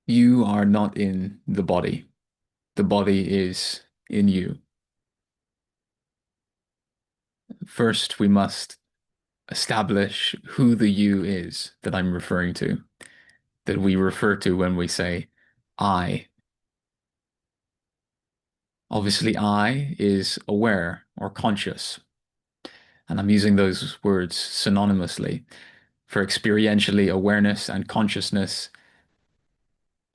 You are not in the body. The body is in you. First, we must establish who the you is that I'm referring to, that we refer to when we say I. Obviously, I is aware or conscious, and I'm using those words synonymously. For experientially, awareness and consciousness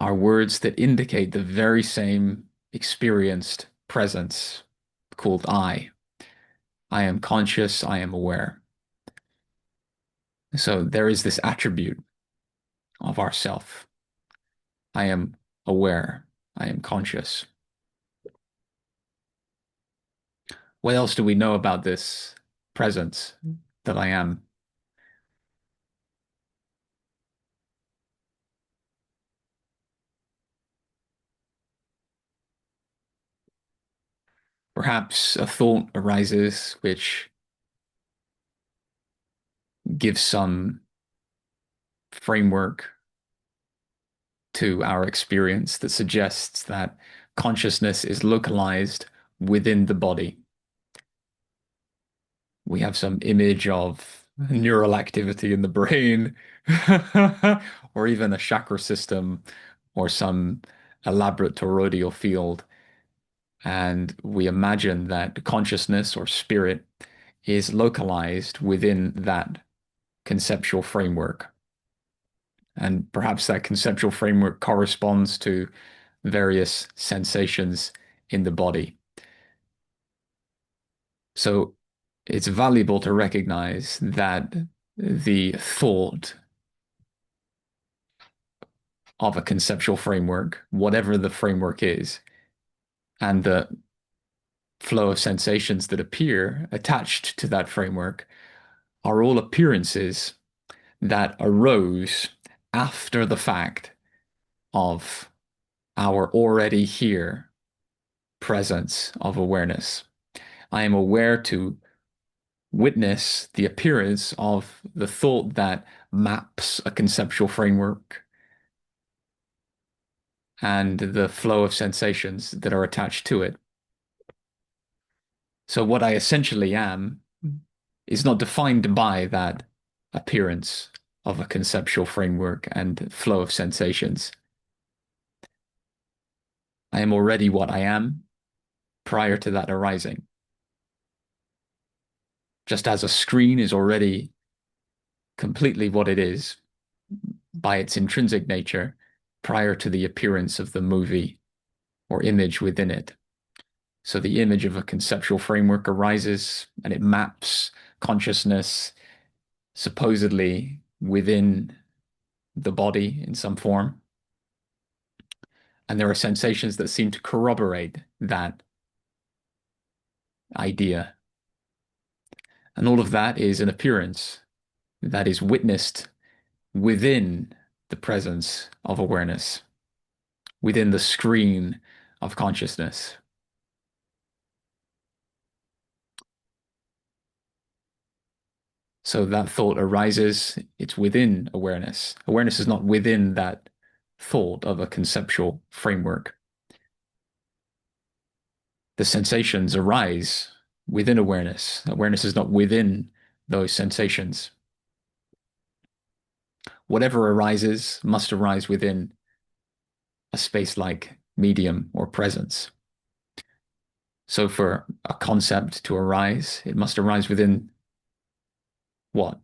are words that indicate the very same experienced presence called I. I am conscious, I am aware. So there is this attribute of ourself. I am aware, I am conscious. What else do we know about this presence that I am? Perhaps a thought arises which gives some framework to our experience that suggests that consciousness is localized within the body. We have some image of neural activity in the brain, or even a chakra system, or some elaborate toroidal field. And we imagine that consciousness or spirit is localized within that conceptual framework. And perhaps that conceptual framework corresponds to various sensations in the body. So it's valuable to recognize that the thought of a conceptual framework, whatever the framework is, and the flow of sensations that appear attached to that framework are all appearances that arose after the fact of our already here presence of awareness. I am aware to witness the appearance of the thought that maps a conceptual framework and the flow of sensations that are attached to it. So what I essentially am is not defined by that appearance of a conceptual framework and flow of sensations. I am already what I am prior to that arising. Just as a screen is already completely what it is by its intrinsic nature prior to the appearance of the movie or image within it. So the image of a conceptual framework arises and it maps consciousness supposedly within the body in some form. And there are sensations that seem to corroborate that idea. And all of that is an appearance that is witnessed within the presence of awareness, within the screen of consciousness. So that thought arises, it's within awareness. Awareness is not within that thought of a conceptual framework. The sensations arise within awareness. Awareness is not within those sensations. Whatever arises must arise within a space-like medium or presence. So for a concept to arise, it must arise within what?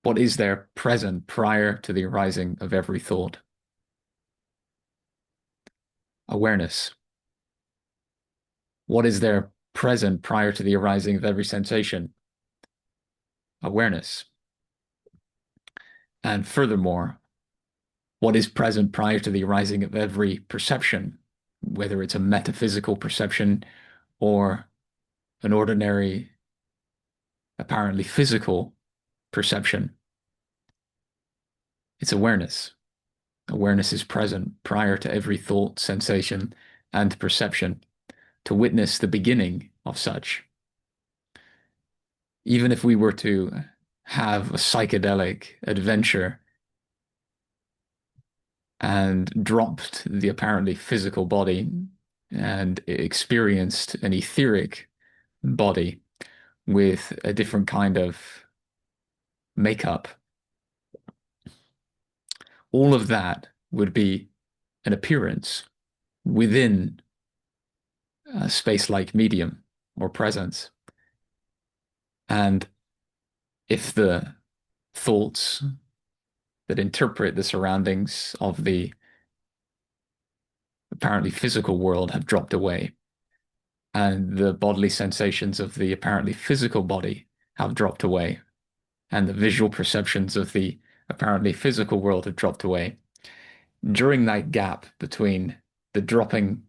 What is there present prior to the arising of every thought? Awareness. What is there present prior to the arising of every sensation? Awareness. And furthermore, what is present prior to the arising of every perception, whether it's a metaphysical perception or an ordinary, apparently physical perception? It's awareness. Awareness is present prior to every thought, sensation, and perception to witness the beginning of such. Even if we were to have a psychedelic adventure and dropped the apparently physical body and experienced an etheric body with a different kind of makeup, all of that would be an appearance within a space-like medium or presence. And if the thoughts that interpret the surroundings of the apparently physical world have dropped away, and the bodily sensations of the apparently physical body have dropped away, and the visual perceptions of the apparently physical world have dropped away, during that gap between the dropping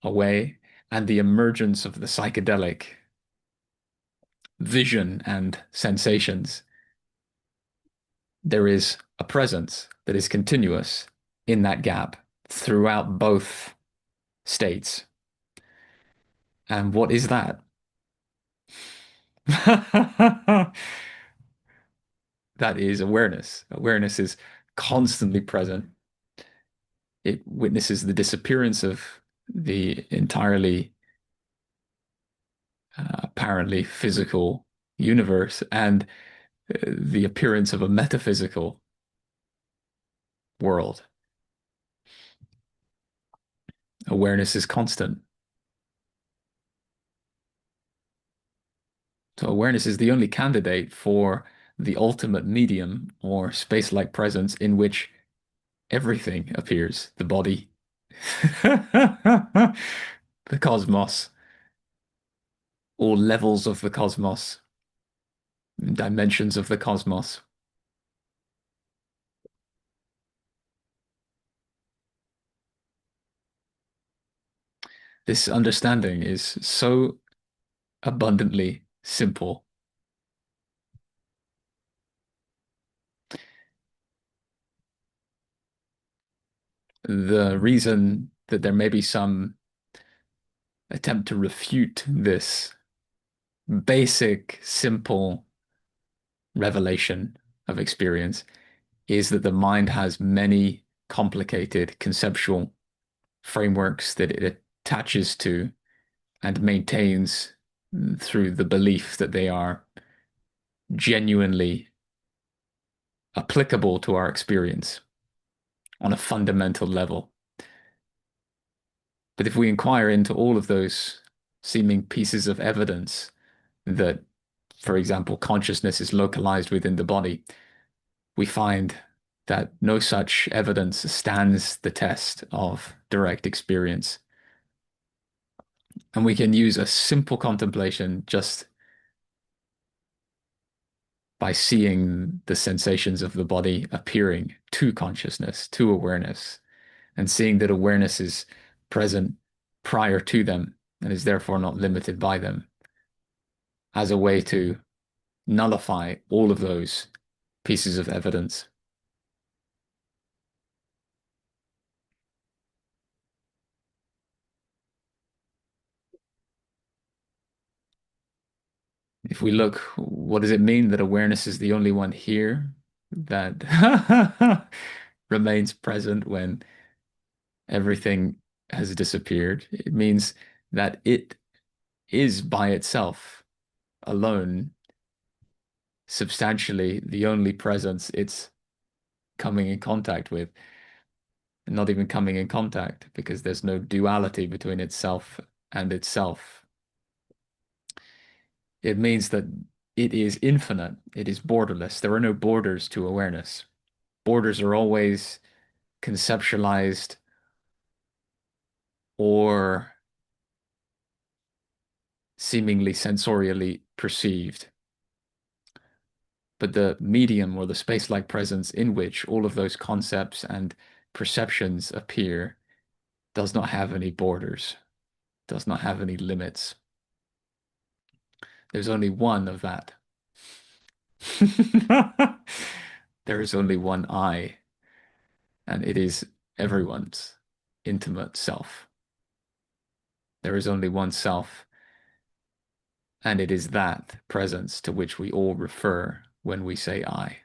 away and the emergence of the psychedelic vision and sensations, there is a presence that is continuous in that gap throughout both states. And what is that? That is awareness. Awareness is constantly present. It witnesses the disappearance of the entirely apparently physical universe and the appearance of a metaphysical world. Awareness is constant. So awareness is the only candidate for the ultimate medium or space-like presence in which everything appears. The body, the cosmos, all levels of the cosmos, dimensions of the cosmos. This understanding is so abundantly simple. The reason that there may be some attempt to refute this basic, simple revelation of experience is that the mind has many complicated conceptual frameworks that it attaches to and maintains through the belief that they are genuinely applicable to our experience on a fundamental level. But if we inquire into all of those seeming pieces of evidence that, for example, consciousness is localized within the body, we find that no such evidence stands the test of direct experience. And we can use a simple contemplation just by seeing the sensations of the body appearing to consciousness, to awareness, and seeing that awareness is present prior to them and is therefore not limited by them, as a way to nullify all of those pieces of evidence. If we look, what does it mean that awareness is the only one here that remains present when everything has disappeared? It means that it is by itself alone substantially the only presence it's coming in contact with, and not even coming in contact because there's no duality between itself and itself. It means that it is infinite, it is borderless. There are no borders to awareness. Borders are always conceptualized or seemingly sensorially perceived. But the medium or the space-like presence in which all of those concepts and perceptions appear does not have any borders, does not have any limits. There's only one of that. There is only one I, and it is everyone's intimate self. There is only one self, and it is that presence to which we all refer when we say I.